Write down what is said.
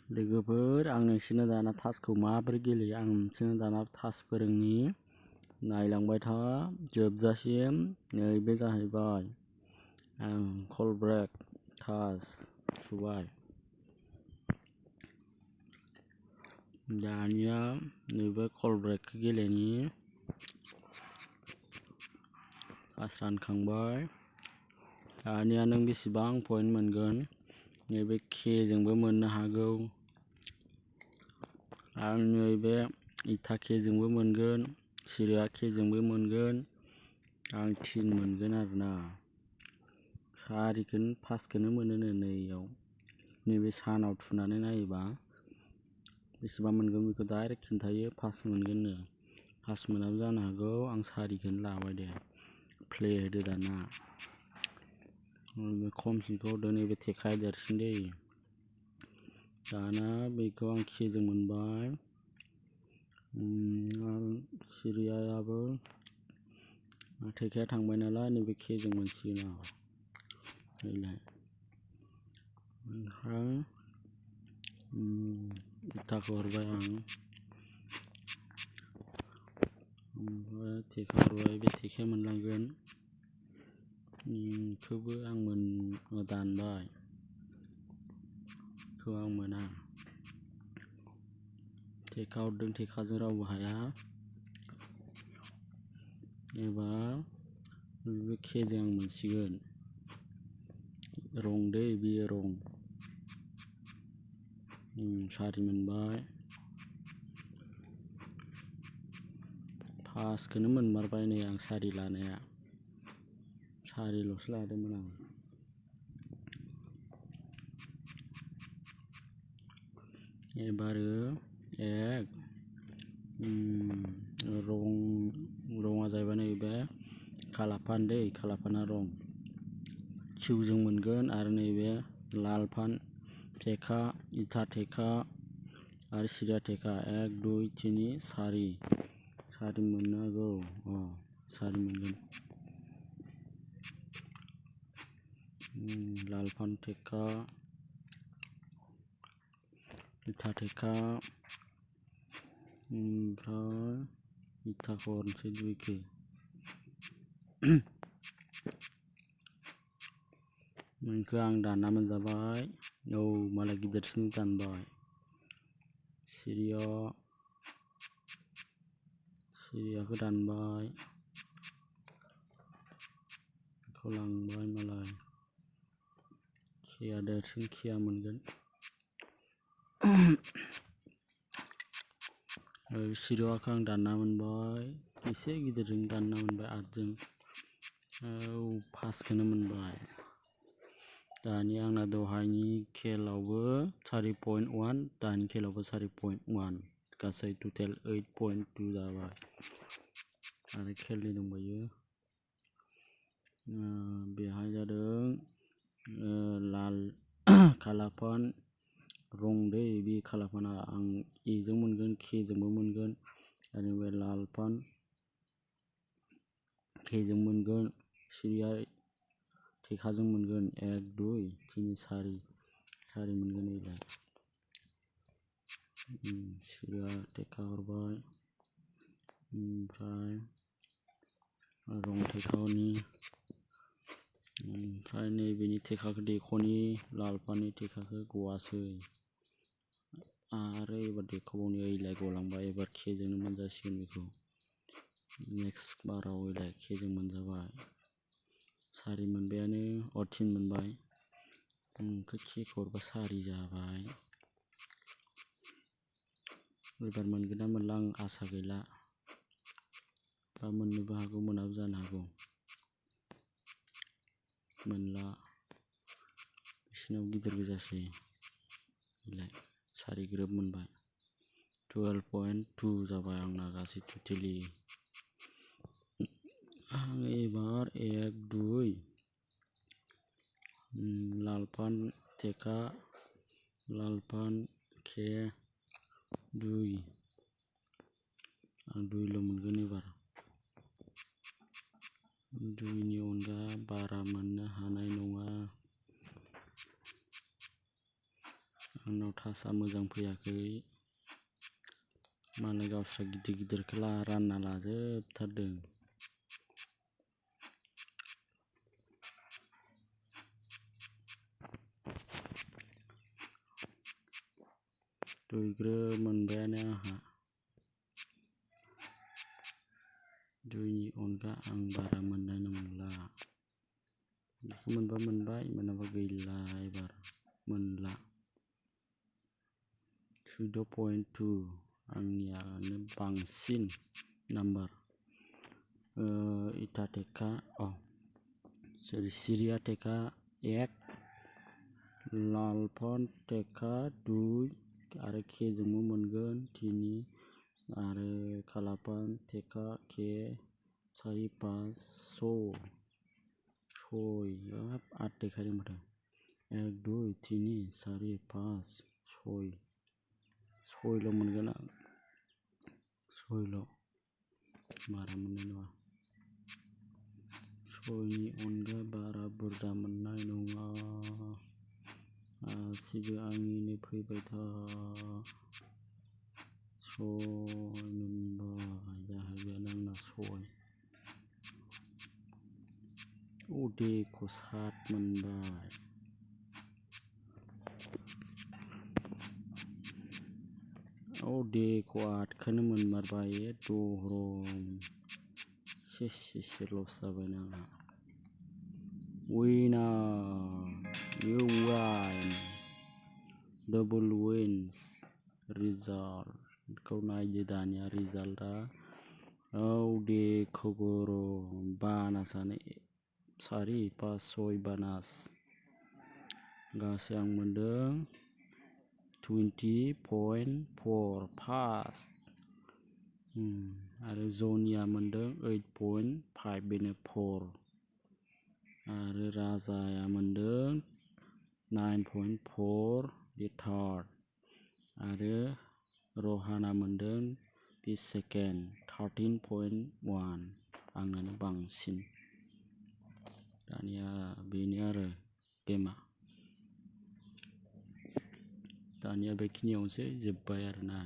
लोगोफोर आं नोंसोरनो दाना टास्कखौ माबोरै गेलेयो आं नोंसोरनो दाना टास्क फोरोंनि नायलांबाय था जोबजासिम। नैबे जाहैबाय आं कल ब्रेक टास्क थुबाय। दानिया नैबे कल ब्रेकखौ गेलेनि टास्क रानखांबाय। दानिया नों बेसेबां पइन्ट मोनगोन नैबे केजोंबो मोननो हागौ। आं नैबे इथा केजोंबो मोनगोन, सिरिया केजोंबो मोनगोन। आं 3 मोनगोन आरोना। सारिखौनो फासखौनो मोनोनो नैयाव नैबे सानाव थुनानै नायोबा बेसेबां मोनगोन बेखौ डाइरेक्ट खिन्थायो। फास मोनगोननो। फास मोनाबो जानो हागौ। आं सारिखौनो लाबाय दे। प्ले होदो दाना। खमसिनखौ होदो। नैबे थेखाया देरसिन दै। दाना बेखौ आं केजों मोनबाय। सिरियायाबो थेखाया थांबाय नालाय नैबे केजों मोनसिगोन आं। नैलाय ओमफ्राय इथाखौ हरबाय आं। ओमफ्राय थेखा हरबाय। बे थेखाया मोनलांगोन। बेखौबो आं दानबाय। बेखौ आं मोना। थेखा हरदों, थेखाजों रावबो हाया। एबार बे केजों आं मोनसिगोन। रं दै बियो रं। सारि मोनबाय। फासखौनो मोनमारबाय नै आं सारि लानाया। सारिल'सो लादोंमोन आं। एबारो रङा जाहैबाय नैबे कालापान दै, कालापाना रं। किउजों मोनगोन आरो नैबे लाल पान थेखा, इथा थेखा आरो सिरिया थेखा 1 2 3 सारि मोननो हागौ। सारि मोनगोन। लाल पान थेखा, इथा थेखा, ओमफ्राय इथाखौ हरनोसै 2 मोनखो आं दानना मोनजाबाय। मालाय गिदिरसिन दानबाय। सिरियाखौ दानबाय। बेखौ लांबाय मालाय। केया देरसिन, केया मोनगोन। सिरियाखौ आं दानना मोनबाय। एसे गिदिरजों दानना मोनबाय 8जों। फासखौनो मोनबाय। दानि आंना दहायनि खेलावबो 4.1, दानि खेलावबो 4.1, गासै टटेल 8.2 जाबाय। आरो खेलनि दंबायो। बेहाय जादों लाल कालापान रं दै बे कालापाना आं एजों मोनगोन, केजोंबो मोनगोन आरो बे लाल पान केजों मोनगोन, सिरिया थेखाजों मोनगोन 1 2 3 सारि मोनगोन। नैलाय सिरिया थेखा हरबाय। ओमफ्राय रं थेखानि, ओमफ्राय नैबेनि थेखाखौ देख'नि लाल पाननि थेखाखौ गवासै। आरो एबार देखबावनि ओइलाय गलांबाय। एबार केजोंनो मोनजासिगोन बेखौ। नेक्स्ट बाराव ओइलाय केजों मोनजाबाय। सारि मोनबायानो 3 मोनबाय। केखौ हरबा सारि जाबाय। एबार मोनगोन ना मोनला आं आसा गैला। बा मोननोबो हागौ, मोनाबो जानो हागौ। मोनला। बिसिनाव गिदिर गोजासै। सारि ग्रोब मोनबाय। 12.2 जाबाय आंना गासै टटेलि। आं एबार 1 2 लाल पान थेखा, लाल पान के 2। आं 2ल' मोनगोन एबार। 2नि अनगा बारा मोननो हानाय नङा। आंनाव थासआ मोजां फैयाखै। मालाय गावस्रा गिदिर गिदिरखौ रानना लाजोबथारदों। दुइग्रोब मोनबायानो आंहा। दुइनि अनगा आं बारा मोननाय नंला। बेखौ मोनबा मोनबाय, मोनाबा गैला एबार मोनला। 12.2 आंनियानो बांसिन नाम्बार। इटाटेका सिरिया टेका 1, लालफन टेका 2 आरो केजोंबो मोनगोन 3 आरो कालापान टेका के 4, 5, 6 8 देखायदों माथो। 1, 2, 3, 4, 5, 6 6ल' मोनगोन आं। 6ल'। बारा मोननाय नङा। 6नि अनगा बारा बुरजा मोननाय नङा। गासिबो आंनिनो फैबाय था। 6 मोनबाय जाहैबाय आंना 6। देख' 7 मोनबाय। देख' 8खौनो मोनमारबाय। दहरम से लस जाबायना आंहा। विनार इउ वान डबल विन्स रिजाल्टखौ नायदो दानिया रिजाल्टआ। देख' गरम बानासानो 4, 5, 6 बानास। गासै आं मोनदों 20.4 फार्स्ट। आरो जनिया मोनदों 8.5 बेनो 4। आरो राजाया मोनदों 9.4 बे थार्ड। आरो रहाना मोनदों बे सेकेन्ड 13.1। आंनानो बांसिन। दानिया बेनो आरो गेमा। दानिया बेखिनियावनोसै जोब्बाय आरोना।